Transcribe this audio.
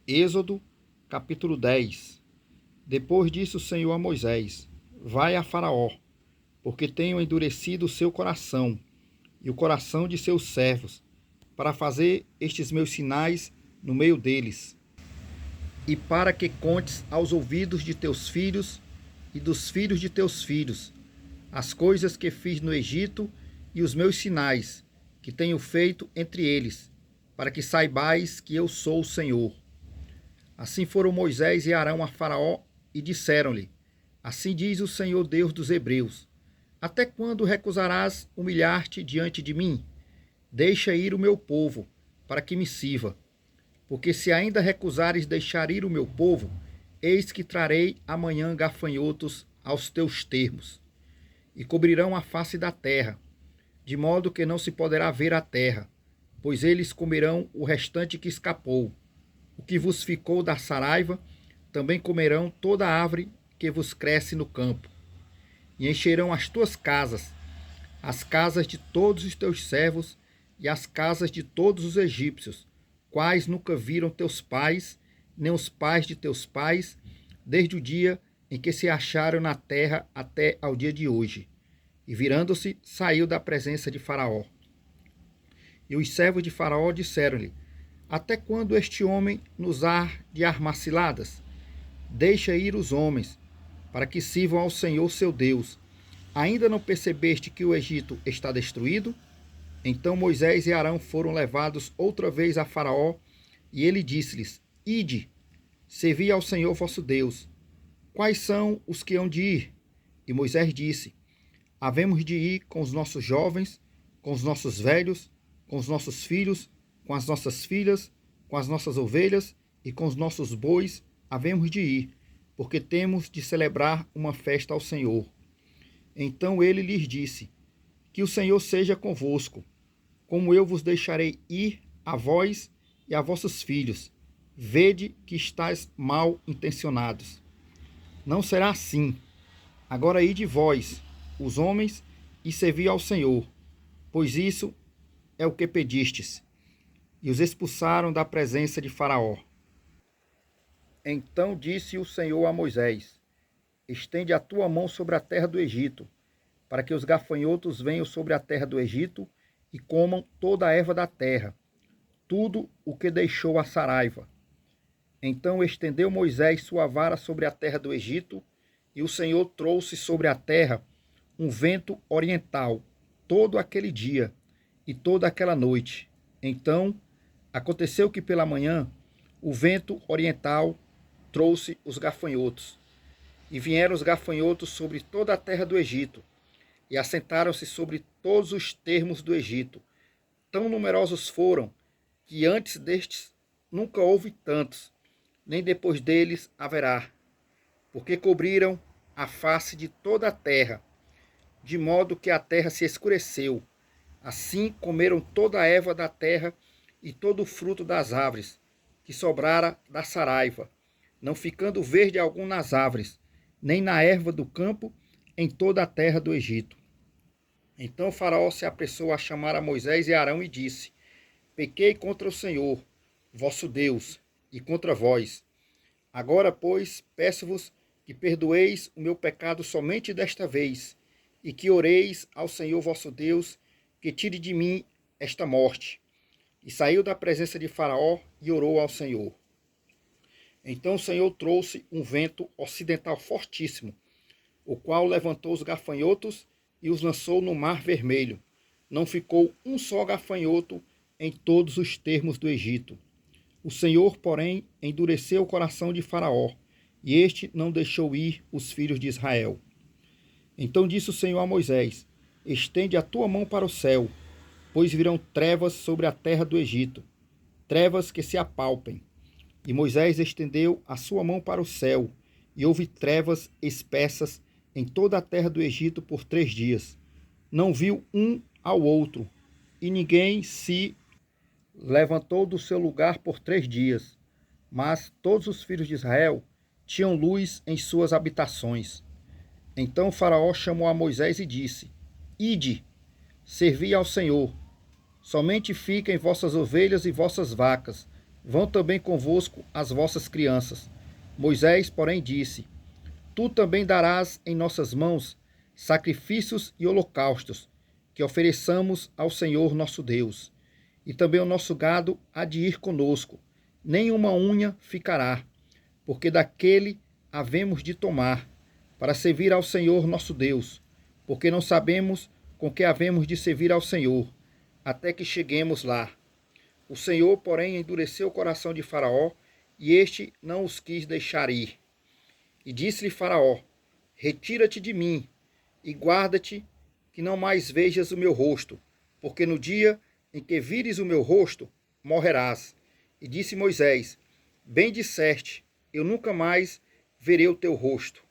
Êxodo, capítulo 10. Depois disse o Senhor a Moisés: Vai a Faraó, porque tenho endurecido o seu coração e o coração de seus servos, para fazer estes meus sinais no meio deles, e para que contes aos ouvidos de teus filhos e dos filhos de teus filhos as coisas que fiz no Egito e os meus sinais que tenho feito entre eles, para que saibais que eu sou o Senhor. Assim foram Moisés e Arão a Faraó e disseram-lhe: Assim diz o Senhor Deus dos Hebreus: Até quando recusarás humilhar-te diante de mim? Deixa ir o meu povo, para que me sirva. Porque se ainda recusares deixar ir o meu povo, eis que trarei amanhã gafanhotos aos teus termos, e cobrirão a face da terra, de modo que não se poderá ver a terra, pois eles comerão o restante que escapou. O que vos ficou da saraiva, também comerão toda a árvore que vos cresce no campo. E encherão as tuas casas, as casas de todos os teus servos e as casas de todos os egípcios, quais nunca viram teus pais, nem os pais de teus pais, desde o dia em que se acharam na terra até ao dia de hoje. E virando-se, saiu da presença de Faraó. E os servos de Faraó disseram-lhe: Até quando este homem nos há de armar ciladas? Deixa ir os homens, para que sirvam ao Senhor seu Deus. Ainda não percebeste que o Egito está destruído? Então Moisés e Arão foram levados outra vez a Faraó, e ele disse-lhes: Ide, servi ao Senhor vosso Deus. Quais são os que hão de ir? E Moisés disse: Havemos de ir com os nossos jovens, com os nossos velhos, com os nossos filhos, com as nossas filhas, com as nossas ovelhas e com os nossos bois, havemos de ir, porque temos de celebrar uma festa ao Senhor. Então ele lhes disse: Que o Senhor seja convosco, como eu vos deixarei ir a vós e a vossos filhos. Vede que estáis mal intencionados. Não será assim. Agora ide vós, os homens, e servi ao Senhor, pois isso é o que pedistes. E os expulsaram da presença de Faraó. Então disse o Senhor a Moisés: Estende a tua mão sobre a terra do Egito, para que os gafanhotos venham sobre a terra do Egito e comam toda a erva da terra, tudo o que deixou a saraiva. Então estendeu Moisés sua vara sobre a terra do Egito, e o Senhor trouxe sobre a terra um vento oriental todo aquele dia e toda aquela noite. Então aconteceu que pela manhã o vento oriental trouxe os gafanhotos, e vieram os gafanhotos sobre toda a terra do Egito, e assentaram-se sobre todos os termos do Egito. Tão numerosos foram, que antes destes nunca houve tantos, nem depois deles haverá, porque cobriram a face de toda a terra, de modo que a terra se escureceu. Assim comeram toda a erva da terra e todo o fruto das árvores, que sobrara da saraiva, não ficando verde algum nas árvores, nem na erva do campo, em toda a terra do Egito. Então Faraó se apressou a chamar a Moisés e Arão e disse: Pequei contra o Senhor, vosso Deus, e contra vós. Agora, pois, peço-vos que perdoeis o meu pecado somente desta vez, e que oreis ao Senhor vosso Deus, que tire de mim esta morte. E saiu da presença de Faraó e orou ao Senhor. Então o Senhor trouxe um vento ocidental fortíssimo, o qual levantou os gafanhotos e os lançou no mar vermelho. Não ficou um só gafanhoto em todos os termos do Egito. O Senhor, porém, endureceu o coração de Faraó, e este não deixou ir os filhos de Israel. Então disse o Senhor a Moisés: Estende a tua mão para o céu, pois virão trevas sobre a terra do Egito, trevas que se apalpem. E Moisés estendeu a sua mão para o céu, e houve trevas espessas em toda a terra do Egito por 3 dias. Não viu um ao outro, e ninguém se levantou do seu lugar por 3 dias. Mas todos os filhos de Israel tinham luz em suas habitações. Então Faraó chamou a Moisés e disse: Ide, servi ao Senhor. Somente fiquem vossas ovelhas e vossas vacas, Vão também convosco as vossas crianças. Moisés, porém, disse: Tu também darás em nossas mãos sacrifícios e holocaustos, que ofereçamos ao Senhor nosso Deus. E também o nosso gado há de ir conosco, nem uma unha ficará, porque daquele havemos de tomar, para servir ao Senhor nosso Deus, porque não sabemos com que havemos de servir ao Senhor, até que cheguemos lá. O Senhor, porém, endureceu o coração de Faraó, e este não os quis deixar ir. E disse-lhe Faraó: Retira-te de mim, e guarda-te, que não mais vejas o meu rosto, porque no dia em que vires o meu rosto, morrerás. E disse Moisés: Bem disseste, eu nunca mais verei o teu rosto.